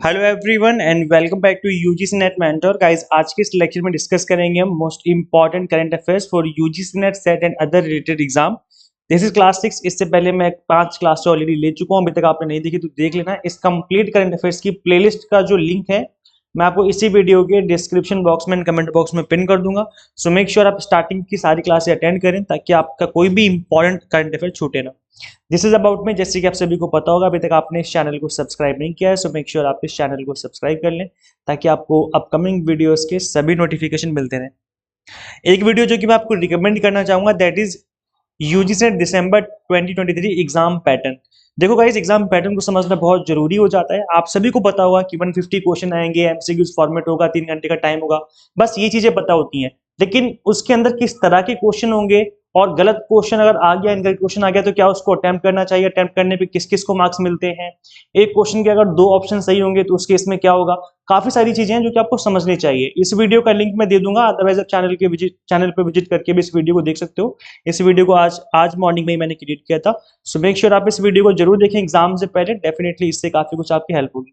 Hello everyone and welcome back to UGC NET mentor guys. आज के इस lecture में डिस्कस करेंगे हम most important current affairs for UGC NET SET and other related exam. This is class 6। इससे पहले मैं 5 क्लास ऑलरेडी ले चुका हूं, अभी तक आपने नहीं देखी तो देख लेना। इस कंप्लीट करंट अफेयर्स की प्लेलिस्ट का जो लिंक है मैं आपको इसी वीडियो के डिस्क्रिप्शन बॉक्स में कमेंट बॉक्स में पिन कर दूंगा। सो मेक श्योर आप स्टार्टिंग की सारी क्लासेस अटेंड करें ताकि आपका कोई भी इंपॉर्टेंट करंट अफेयर छूटे ना। दिस इज अबाउट में, जैसे कि आप सभी को पता होगा अभी तक आपने इस चैनल को सब्सक्राइब नहीं किया है, सो मेक श्योर आप इस चैनल को सब्सक्राइब कर लें ताकि आपको अपकमिंग वीडियोस के सभी नोटिफिकेशन मिलते रहें। एक वीडियो जो कि मैं आपको रिकमेंड करना चाहूंगा that is UGC December 2023 exam pattern. देखो गाइस, एग्जाम पैटर्न को समझना बहुत जरूरी हो जाता है। आप सभी को पता होगा कि 150 क्वेश्चन आएंगे, एमसीक्यूज फॉर्मेट होगा, 3 घंटे का टाइम होगा, बस ये चीजें पता होती हैं। लेकिन उसके अंदर किस तरह के क्वेश्चन होंगे और गलत क्वेश्चन अगर आ गया, इनकरेक्ट क्वेश्चन आ गया तो क्या उसको अटेम्प्ट करना चाहिए, अटेम्प्ट करने पे किस किस को मार्क्स मिलते हैं, एक क्वेश्चन के अगर 2 ऑप्शन सही होंगे तो उस केस में क्या होगा, काफी सारी चीजें हैं जो कि आपको समझनी चाहिए। इस वीडियो का लिंक मैं दे दूंगा, अदरवाइज आप चैनल पे विजिट करके भी इस वीडियो को देख सकते हो। इस वीडियो को आज मॉर्निंग में ही मैंने क्रिएट किया था, सो मेक श्योर आप इस वीडियो को जरूर देखें एग्जाम से पहले। डेफिनेटली इससे काफी कुछ आपकी हेल्प होगी।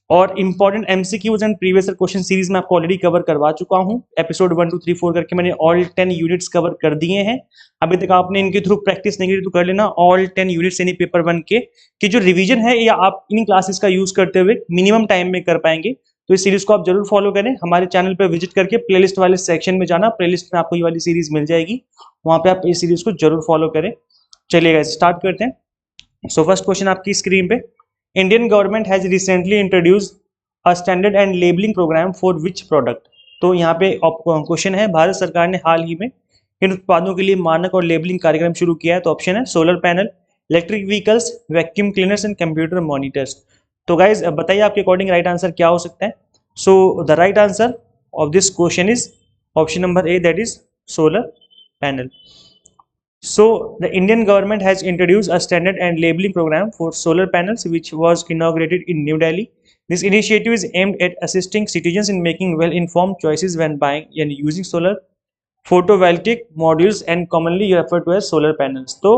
और important MCQs and previous question series में आपको ऑलरेडी कवर करवा चुका हूं। एपिसोड 1 2 3 4 करके मैंने ऑल 10 यूनिट्स कवर कर दिए हैं। अभी तक आपने इनके थ्रू प्रैक्टिस नहीं करी तो कर लेना। ऑल 10 यूनिट्स यानी पेपर 1 के कि जो रिवीजन है या आप इन क्लासेस का यूज करते हुए मिनिमम टाइम में कर पाएंगे। तो इस सीरीज को आप जरूर फॉलो करें। हमारे चैनल पर विजिट करके प्लेलिस्ट वाले सेक्शन में जाना, प्लेलिस्ट में आपको ये वाली सीरीज मिल जाएगी, वहां पे आप इस सीरीज को जरूर फॉलो करें। चलिए स्टार्ट करते हैं। सो फर्स्ट क्वेश्चन आपकी स्क्रीन पे, Indian government has recently introduced a standard and labelling program for which product. तो यहाँ पे क्वेश्चन है, भारत सरकार ने हाल ही में इन उत्पादों के लिए मानक और लेबलिंग कार्यक्रम शुरू किया है। तो ऑप्शन है solar panel, electric vehicles, vacuum cleaners and computer monitors. तो गाइज बताइए आपके अकॉर्डिंग राइट आंसर क्या हो सकता है। So the right answer of this question is option number A, that is solar panel. So the Indian government has introduced a standard and labeling program for solar panels, which was inaugurated in New Delhi. This initiative is aimed at assisting citizens in making well-informed choices when buying and using solar photovoltaic modules and commonly referred to as solar panels. तो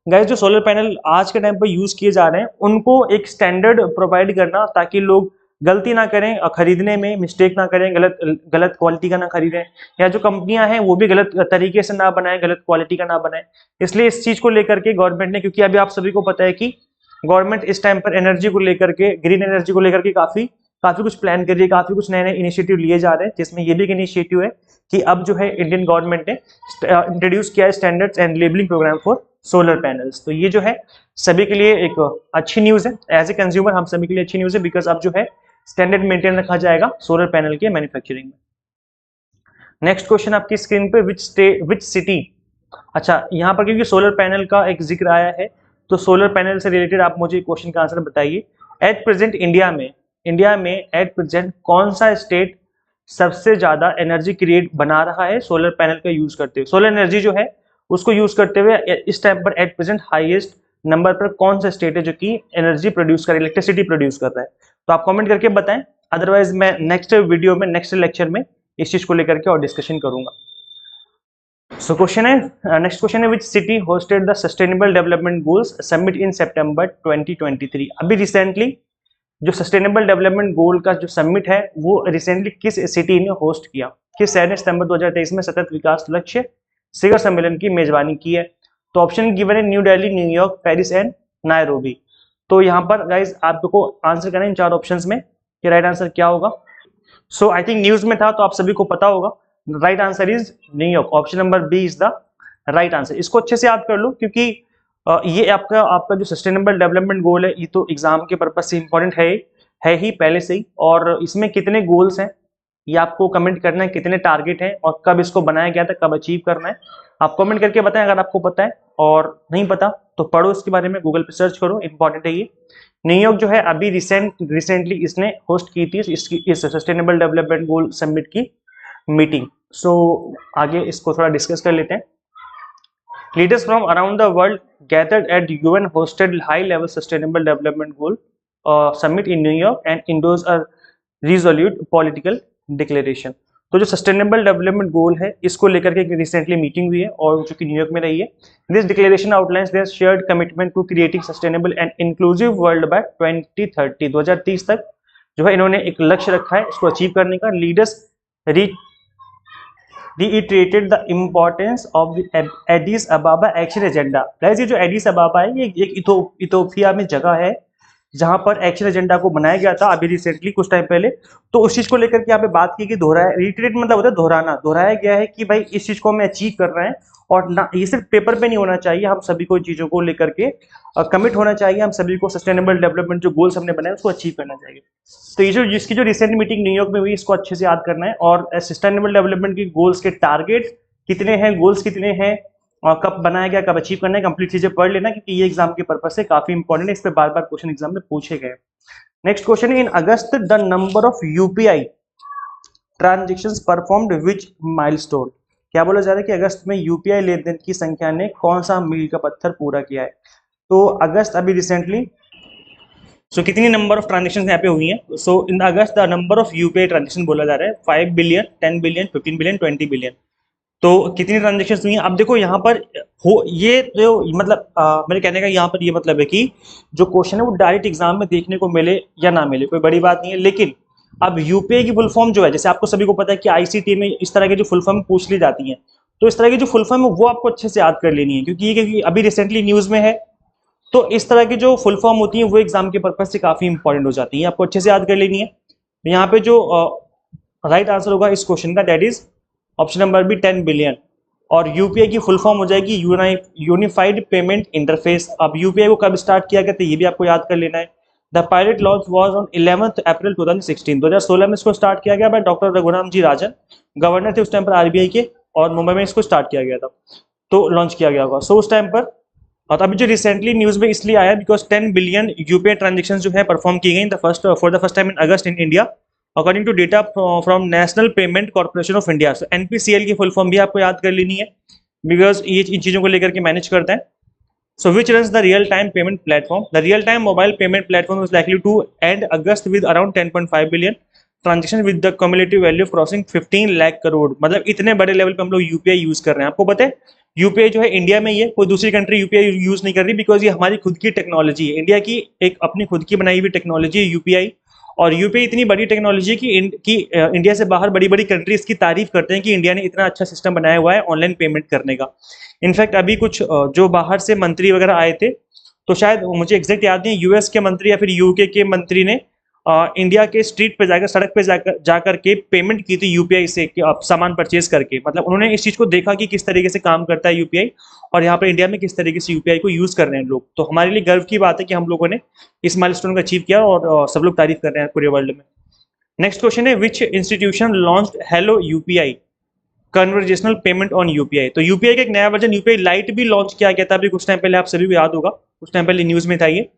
guys जो solar panel आज के time पर use किए जा रहे हैं उनको एक स्टैंडर्ड प्रोवाइड करना ताकि लोग गलती ना करें, खरीदने में मिस्टेक ना करें, गलत क्वालिटी का ना खरीदें, या जो कंपनियां हैं वो भी गलत तरीके से ना बनाएं, गलत क्वालिटी का ना बनाएं। इसलिए इस चीज को लेकर के गवर्नमेंट ने, क्योंकि अभी आप सभी को पता है कि गवर्नमेंट इस टाइम पर एनर्जी को लेकर के, ग्रीन एनर्जी को लेकर के काफी कुछ प्लान कर रही है, काफी कुछ नए नए इनिशिएटिव लिए जा रहे हैं, जिसमें ये भी एक इनिशिएटिव है कि अब जो है इंडियन गवर्नमेंट ने इंट्रोड्यूस किया है standards and labelling program for solar panels. तो ये जो है सभी के लिए एक अच्छी न्यूज है, एज ए कंज्यूमर हम सभी के लिए अच्छी न्यूज है, बिकॉज अब जो है स्टैंडर्ड मेंटेन रखा जाएगा सोलर पैनल के मैन्युफैक्चरिंग में। नेक्स्ट क्वेश्चन आपकी स्क्रीन पे, विच सिटी। अच्छा, यहाँ पर क्योंकि सोलर पैनल का एक जिक्र आया है तो सोलर पैनल से रिलेटेड आप मुझे क्वेश्चन का आंसर बताइए। एट प्रेजेंट इंडिया में एट प्रेजेंट कौन सा स्टेट सबसे ज्यादा एनर्जी क्रिएट बना रहा है सोलर पैनल का यूज करते हुए, सोलर एनर्जी जो है उसको यूज करते हुए इस टाइम पर एट प्रेजेंट हाईएस्ट नंबर पर कौन सा स्टेट है जो कि एनर्जी प्रोड्यूस कर, इलेक्ट्रिसिटी प्रोड्यूस कर रहा है। तो आप कमेंट करके बताएं, अदरवाइज मैं नेक्स्ट वीडियो में, नेक्स्ट लेक्चर में इस चीज को लेकर के और डिस्कशन करूंगा। सो क्वेश्चन है, नेक्स्ट क्वेश्चन है, which city hosted the sustainable development goals summit in September 2023। अभी रिसेंटली जो सस्टेनेबल डेवलपमेंट गोल का जो समिट है वो रिसेंटली किस सिटी ने होस्ट किया, किस शहर ने सितंबर 2023 में सतत विकास लक्ष्य शिखर सम्मेलन की मेजबानी की है। तो ऑप्शन गिवन है new Delhi, New York, Paris and Nairobi. तो यहाँ पर गाइज आपको आंसर करना है इन 4 ऑप्शंस में कि राइट आंसर क्या होगा। सो आई थिंक न्यूज में था तो आप सभी को पता होगा, right answer is New York. Option number B is the right answer. इसको अच्छे से याद कर लो क्योंकि ये आपका जो सस्टेनेबल डेवलपमेंट गोल है ये तो एग्जाम के पर्पज से इंपॉर्टेंट है ही पहले से ही, और इसमें कितने गोल्स हैं ये आपको कमेंट करना है, कितने टारगेट हैं और कब इसको बनाया गया था, कब अचीव करना है, आप कमेंट करके बताएं अगर आपको पता है, और नहीं पता तो पढ़ो इसके बारे में, गूगल पे सर्च करो, इंपॉर्टेंट है ये। न्यूयॉर्क जो है अभी रिसेंटली इसने होस्ट की थी इस सस्टेनेबल डेवलपमेंट गोल समिट की मीटिंग। सो आगे इसको थोड़ा डिस्कस कर लेते हैं। Leaders from around the world gathered at UN hosted high level sustainable development goal summit in New York and endorse a resolute political declaration. तो जो सस्टेनेबल डेवलपमेंट गोल है इसको लेकर के रिसेंटली मीटिंग हुई है और जो कि न्यूयॉर्क में रही है। This declaration outlines their shared commitment to creating sustainable and inclusive world by 2030 तक जो है इन्होंने एक लक्ष्य रखा है इसको अचीव करने का। Leaders reiterated the importance of the Aedes अबाबा action agenda. Guys ये जो एडिस अबाबा है ये एक इथोपिया में जगह है जहां पर एक्शन एजेंडा को बनाया गया था अभी रिसेंटली कुछ टाइम पहले। तो उस चीज को लेकर के यहाँ पे बात की कि दोहराया, रिट्रेट मतलब होता है दोहराना, दोहराया गया है कि भाई इस चीज को हम अचीव कर रहे हैं और ना ये सिर्फ पेपर पे नहीं होना चाहिए, हम सभी को चीजों को लेकर के कमिट होना चाहिए, हम सभी को सस्टेनेबल डेवलपमेंट जो गोल्स हमने बनाए उसको अचीव करना चाहिए। तो ये जो जिसकी जो रिसेंट मीटिंग न्यूयॉर्क में हुई इसको अच्छे से याद करना है और सस्टेनेबल डेवलपमेंट की गोल्स के टारगेट कितने हैं, गोल्स कितने हैं और कब बनाया गया, कब अचीव करना है, कंप्लीट चीजें पढ़ लेना क्योंकि ये एग्जाम के पर्पज से काफी इंपॉर्टेंट है, इस पे बार बार क्वेश्चन एग्जाम में पूछे गए। नेक्स्ट क्वेश्चन है in August the number of UPI transactions performed which milestone. क्या बोला जा रहा है कि अगस्त में यूपीआई लेन देन की संख्या ने कौन सा मील का पत्थर पूरा किया है। तो अगस्त अभी रिसेंटली कितनी नंबर ऑफ ट्रांजेक्शन यहाँ पे हुई हैं। So in August the number of UPI transaction बोला जा रहा है 5 बिलियन, 10 बिलियन, 15 बिलियन, 20 बिलियन। तो कितनी ट्रांजेक्शन हुई हैं। अब देखो यहाँ पर हो ये जो मतलब मेरे कहने का यहाँ पर ये मतलब है कि जो क्वेश्चन है वो डायरेक्ट एग्जाम में देखने को मिले या ना मिले कोई बड़ी बात नहीं है, लेकिन अब यूपीआई की फुल फॉर्म जो है, जैसे आपको सभी को पता है कि आईसीटी में इस तरह की जो फुल फॉर्म पूछ ली जाती है, तो इस तरह की जो फुल फॉर्म है वो आपको अच्छे से याद कर लेनी है क्योंकि अभी रिसेंटली न्यूज में है। तो इस तरह की जो फुल फॉर्म होती है वो एग्जाम के पर्पज से काफी इंपॉर्टेंट हो जाती है, आपको अच्छे से याद कर लेनी है। यहाँ पे जो राइट आंसर होगा इस क्वेश्चन का that is option number B 10 billion. और यूपीआई की फुल फॉर्म हो जाएगी यूनिफाइड पेमेंट इंटरफेस। अब यूपीआई को कब स्टार्ट किया गया था ये भी आपको याद कर लेना है। The pilot launch was on 11 April 2016 में इसको स्टार्ट किया गया by doctor Raghuram ji Rajan, governor थे उस टाइम पर आरबीआई के, और मुंबई में इसको स्टार्ट किया गया था, तो लॉन्च किया गया होगा। सो उस टाइम पर, और अभी जो रिसेंटली न्यूज में इसलिए आया बिकॉज 10 बिलियन यूपीआई ट्रांजेक्शन जो है परफॉर्म की गई for the first time in August in India according to data from national payment corporation of India. So NPCL की फुल फॉर्म भी आपको याद कर लेनी है बिकॉज ये इन चीजों को लेकर के मैनेज करता है। So which runs the real time payment platform. The real time mobile payment platform is likely to end August with around 10.5 billion transaction with the cumulative value crossing 15 lakh crore. मतलब इतने बड़े लेवल पे हम लोग यूपीआई यूज कर रहे हैं। आपको पता है यूपीआई जो है इंडिया में ही है, कोई दूसरी कंट्री यूपीआई यूज नहीं कर रही बिकॉज ये हमारी खुद की टेक्नोलॉजी है, इंडिया की एक अपनी खुद की बनाई हुई टेक्नोलॉजी है यूपीआई। और यूपीआई इतनी बड़ी टेक्नोलॉजी कि इंडिया से बाहर बड़ी बड़ी कंट्री इसकी तारीफ करते हैं कि इंडिया ने इतना अच्छा सिस्टम बनाया हुआ है ऑनलाइन पेमेंट करने का। इनफैक्ट अभी कुछ जो बाहर से मंत्री वगैरह आए थे, तो शायद मुझे एग्जैक्ट याद नहीं, यूएस के मंत्री या फिर यूके के मंत्री ने इंडिया के स्ट्रीट पे जाकर, सड़क पे जाकर के पेमेंट की थी यूपीआई से सामान परचेज करके। मतलब उन्होंने इस चीज को देखा कि किस तरीके से काम करता है यूपीआई और यहाँ पर इंडिया में किस तरीके से यूपीआई को यूज कर रहे हैं लोग। तो हमारे लिए गर्व की बात है कि हम लोगों ने इस माइलस्टोन को अचीव किया और सब लोग तारीफ कर रहे हैं पूरे वर्ल्ड में। नेक्स्ट क्वेश्चन है विच institution launched hello UPI conversational payment on UPI. तो यूपीआई का एक नया वर्जन यूपीआई लाइट भी लॉन्च किया गया था अभी कुछ टाइम पहले, आप सभी को याद होगा, कुछ टाइम पहले न्यूज में था ये।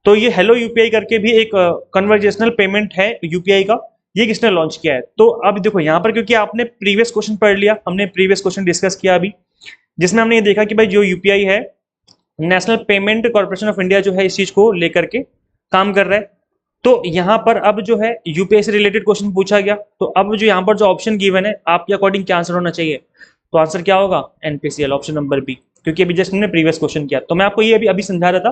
तो ये हेलो यूपीआई करके भी एक कन्वर्जेशनल पेमेंट है यूपीआई का, ये किसने लॉन्च किया है। तो अब देखो यहाँ पर क्योंकि आपने प्रीवियस क्वेश्चन पढ़ लिया, हमने प्रीवियस क्वेश्चन डिस्कस किया अभी, जिसमें हमने ये देखा कि भाई जो यूपीआई है national payment corporation of India जो है इस चीज को लेकर के काम कर रहा है। तो यहाँ पर अब जो है यूपीआई से रिलेटेड क्वेश्चन पूछा गया, तो अब जो यहाँ पर जो ऑप्शन गिवन है आपके अकॉर्डिंग क्या आंसर होना चाहिए। तो आंसर क्या होगा एनपीसीएल, ऑप्शन नंबर बी, क्योंकि अभी जस्ट हमने प्रीवियस क्वेश्चन किया। तो मैं आपको ये अभी समझा रहा था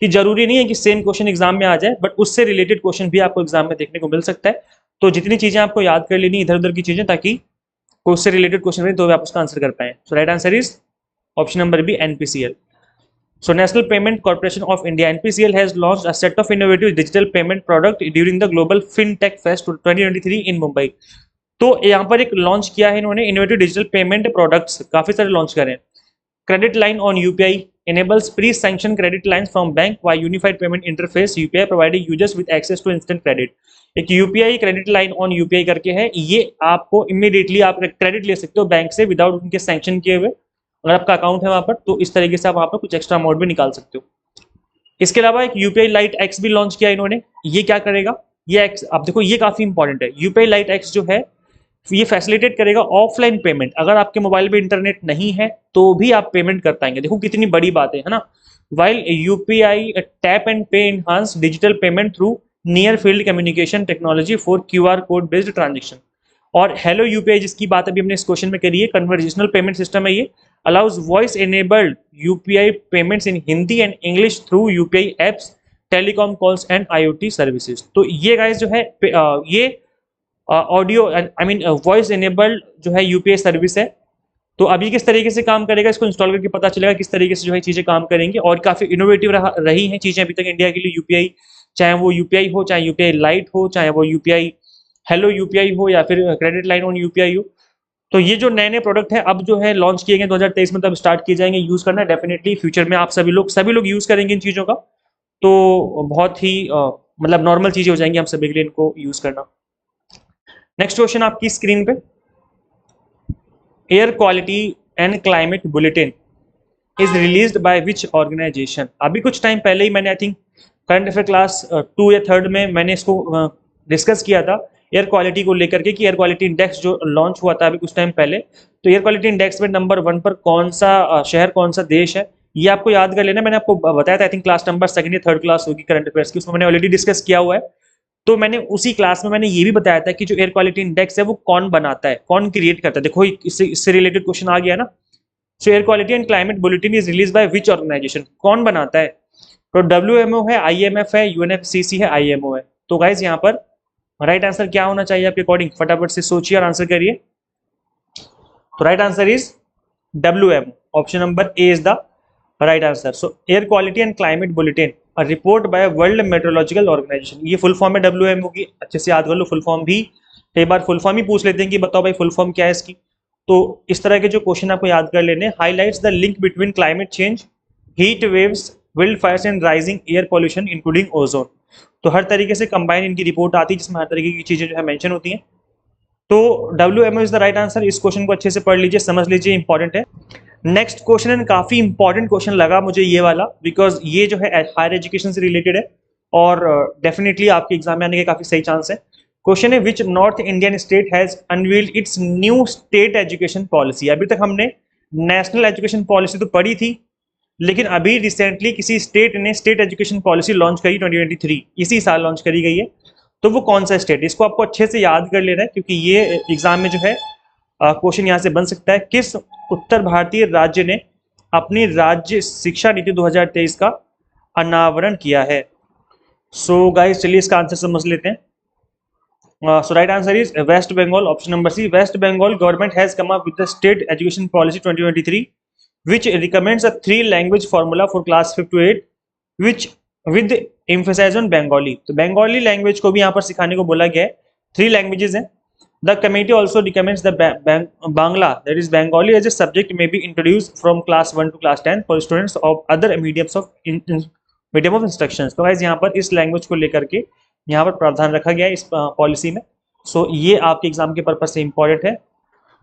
कि जरूरी नहीं है कि सेम क्वेश्चन एग्जाम में आ जाए, बट उससे रिलेटेड क्वेश्चन भी आपको एग्जाम में देखने को मिल सकता है। तो जितनी चीजें आपको याद कर लेनी इधर उधर की चीजें, ताकि उससे रिलेटेड क्वेश्चन रहे तो आप उसका आंसर कर पाए। So right answer is option number B NPCL. So National Payment Corporation of India (NPCL) has launched a set of innovative digital payment product during the Global FinTech Fest 2023 in Mumbai। तो यहाँ पर एक launch किया है इन्होंने innovative digital payment products, काफी सारे launch करें। Credit line on UPI enables pre-sanctioned credit lines from bank via unified payment interface UPI, providing users with access to instant credit। एक UPI credit line on UPI करके है, ये आपको immediately आप credit ले सकते हो बैंक से विदाउट उनके सैंक्शन किए हुए। अगर आपका अकाउंट है वहां पर तो इस तरीके से आप वहां पर कुछ एक्स्ट्रा अमाउंट भी निकाल सकते हो। इसके अलावा एक यूपीआई लाइट एक्स भी लॉन्च किया इन्होंने। ये क्या करेगा, ये एक्स, आप देखो ये काफी इंपॉर्टेंट है। यूपीआई लाइट एक्स जो है ये फैसिलिटेट करेगा ऑफलाइन पेमेंट। अगर आपके मोबाइल पे इंटरनेट नहीं है तो भी आप पेमेंट कर पाएंगे। देखो कितनी बड़ी बात है ना। वाइल यूपीआई टैप एंड पे enhance digital payment through near field communication technology for QR code based transaction. और हेलो यूपीआई जिसकी बात अभी हमने इस क्वेश्चन में करी है, कन्वर्जेशनल पेमेंट सिस्टम है ये, allows voice enabled UPI payments in Hindi and English through UPI apps telecom calls and IoT services. तो ये गाइस जो है ये audio I mean voice enabled जो है यूपीआई सर्विस है। तो अभी किस तरीके से काम करेगा इसको इंस्टॉल करके पता चलेगा किस तरीके से जो है चीज़ें काम करेंगी। और काफ़ी इनोवेटिव रही हैं चीज़ें अभी तक इंडिया के लिए यूपीआई, चाहे वो यूपीआई हो, चाहे यूपीआई लाइट हो, चाहे वो यूपीआई हेलो यूपीआई हो, या फिर क्रेडिट लाइन ऑन यूपीआई हो। तो ये जो नए नए प्रोडक्ट है अब जो है लॉन्च किए गए 2023 में, तब स्टार्ट किए जाएंगे यूज़ करना। डेफिनेटली फ्यूचर में आप सभी लोग यूज़ करेंगे इन चीज़ों का। तो बहुत ही मतलब नॉर्मल चीज़ें हो जाएंगी हम सभी के लिए इनको यूज़ करना। नेक्स्ट क्वेश्चन आपकी स्क्रीन पे, air quality and climate bulletin is released by which organisation. अभी कुछ टाइम पहले ही मैंने I think current affair class 2 या 3 में मैंने इसको डिस्कस किया था एयर क्वालिटी को लेकर के, कि एयर क्वालिटी इंडेक्स जो लॉन्च हुआ था अभी कुछ टाइम पहले, तो एयर क्वालिटी इंडेक्स में नंबर 1 पर कौन सा शहर, कौन सा देश है, ये आपको याद कर लेना। मैंने आपको बताया था I think class number 2nd या 3rd क्लास होगी करंट अफेयर्स की, उसमें मैंने ऑलरेडी डिस्कस किया हुआ है। तो मैंने उसी क्लास में मैंने ये भी बताया था कि जो एयर क्वालिटी इंडेक्स है वो कौन बनाता है, कौन क्रिएट करता है। देखो इससे रिलेटेड क्वेश्चन आ गया ना। So air quality and climate bulletin is release by which organisation, कौन बनाता है। तो WMO है, IMF है, UNFCCC है, IMO है। तो गाइज यहाँ पर राइट आंसर क्या होना चाहिए आपके अकॉर्डिंग, फटाफट से सोचिए और आंसर करिए। तो right answer is WMO, option number A is the right answer. So air quality and climate bulletin a report by world meteorological organisation, ये फुल फॉर्म है WMO की, अच्छे से याद कर लो। फुल फॉर्म भी कई बार फुल फॉर्म ही पूछ लेते हैं कि बताओ भाई फुल फॉर्म क्या है इसकी। तो इस तरह के जो क्वेश्चन आपको याद कर लेने, highlights the link between climate change, heat waves, wildfires and rising air pollution including ozone. तो हर तरीके से कंबाइन इनकी रिपोर्ट आती है जिसमें हर तरीके की चीजें जो है मेंशन होती हैं। तो WMO is the right answer. इस क्वेश्चन को अच्छे से पढ़ लीजिए, समझ लीजिए, इंपॉर्टेंट है। नेक्स्ट क्वेश्चन एंड काफी इंपॉर्टेंट क्वेश्चन लगा मुझे ये वाला, बिकॉज ये जो है हायर एजुकेशन से रिलेटेड है और डेफिनेटली आपके एग्जाम में आने के काफी सही चांस है। क्वेश्चन है which North Indian state has unveiled its new state education policy. अभी तक हमने नेशनल एजुकेशन पॉलिसी तो पढ़ी थी, लेकिन अभी रिसेंटली किसी स्टेट ने स्टेट एजुकेशन पॉलिसी लॉन्च करी 2023, इसी साल लॉन्च करी गई है। तो वो कौन सा स्टेट, इसको आपको अच्छे से याद कर लेना है, क्योंकि ये एग्जाम में जो है क्वेश्चन यहाँ से बन सकता है। किस उत्तर भारतीय राज्य ने अपनी राज्य शिक्षा नीति 2023 का अनावरण किया है। सो गाइस चलिए इसका आंसर समझ लेते हैं। So right answer is West Bengal, option number C. West Bengal government has come up with the state education policy 2023, which recommends a 3-language formula for class 5 to 8, which with emphasis on Bengali. तो Bengali language को भी यहाँ पर सिखाने को बोला गया है। 3 languages हैं। The committee also recommends the Bangla, that is Bengali, as a subject may be introduced from class 1 to class 10 for students of other medium of instructions. तो guys यहाँ पर इस language को लेकर के यहाँ पर प्रावधान रखा गया है इस पॉलिसी में। सो ये आपके एग्जाम के पर्पज से इंपॉर्टेंट है।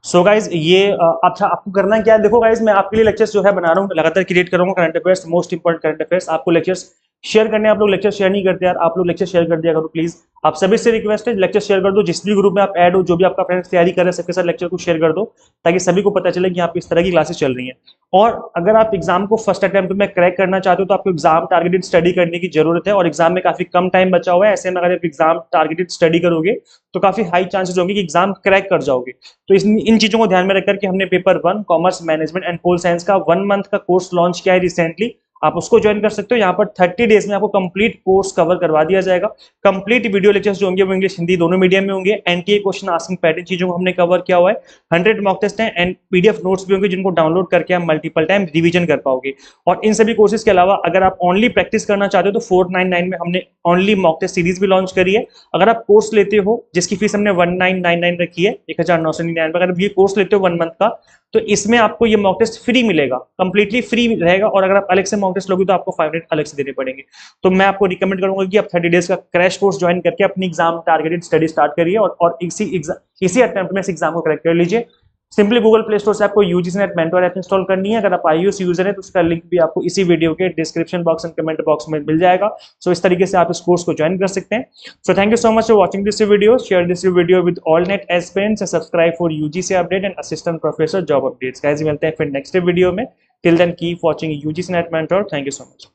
सो गाइज ये अच्छा आपको करना क्या है, देखो गाइज मैं आपके लिए लेक्चर्स जो है बना रहा हूँ, लगातार क्रिएट करूँगा current affairs, most important current affairs. आपको लेक्चर्स शेयर करने, आप लोग लेक्चर शेयर नहीं करते यार, आप लोग लेक्चर शेयर कर दिया करो प्लीज। आप सभी से रिक्वेस्ट है लेक्चर शेयर कर दो, जिस भी ग्रुप में आप ऐड हो, जो भी आपका फ्रेंड्स तैयारी कर रहे हैं सबके साथ लेक्चर को शेयर कर दो, ताकि सभी को पता चले कि यहाँ पे इस तरह की क्लासेस चल रही हैं। और अगर आप एग्जाम को फर्स्ट अटेम्प्ट में क्रैक करना चाहते हो तो आपको एग्जाम टारगेटेड स्टडी करने की जरूरत है, और एग्जाम में काफी कम टाइम बचा हुआ है। ऐसे में अगर आप एग्जाम टारगेटेड स्टडी करोगे तो काफी हाई चांसेस होंगे कि एग्जाम क्रैक कर जाओगे। तो इन चीजों को ध्यान में रखकर के हमने paper 1 commerce management and pol science का 1 मंथ का कोर्स लॉन्च किया है रिसेंटली। आप उसको ज्वाइन कर सकते हो। यहाँ पर 30 डेज में आपको कंप्लीट कोर्स कवर करवा दिया जाएगा। कंप्लीट वीडियो लेक्चर्स जो होंगे वो इंग्लिश हिंदी दोनों मीडियम में होंगे। एनटीए क्वेश्चन आस्किंग पैटर्न चीजों को हमने कवर किया हुआ है। 100 मॉक टेस्ट हैं एंड पीडीएफ नोट्स भी होंगे जिनको डाउनलोड करके आप मल्टीपल टाइम रिवीजन कर पाओगे। और इन सभी कोर्सेज के अलावा अगर आप ओनली प्रैक्टिस करना चाहते हो तो 499 में हमने ओनली मॉक टेस्ट सीरीज भी लॉन्च करी है। अगर आप कोर्स लेते हो जिसकी फीस हमने 1999 रखी है, 1999, अगर ये कोर्स लेते हो 1 मंथ का, तो इसमें आपको ये मॉक टेस्ट फ्री मिलेगा, कंप्लीटली फ्री रहेगा। और अगर आप अलग से मॉक टेस्ट लोगे तो आपको 500 अलग से देने पड़ेंगे। तो मैं आपको रिकमेंड करूंगा कि आप 30 डेज का क्रैश कोर्स ज्वाइन करके अपनी एग्जाम टारगेटेड स्टडी स्टार्ट करिए और इसी अटेम्प्ट में इस एग्जाम को क्रैक कर लीजिए। सिंपली गूगल प्ले स्टोर से आपको UGC NET mentor app install करनी है। अगर आप iOS यूजर है तो उसका लिंक भी आपको इसी वीडियो के description box and comment box में मिल जाएगा। सो इस तरीके से आप इस कोर्स को ज्वाइन कर सकते हैं। So thank you so much for watching this video. Share this video with all NET aspirants and subscribe for UGC update and assistant professor job updates. Guys मिलते हैं फिर नेक्स्ट वीडियो में। Till then keep watching UGC NET mentor. Thank you so much.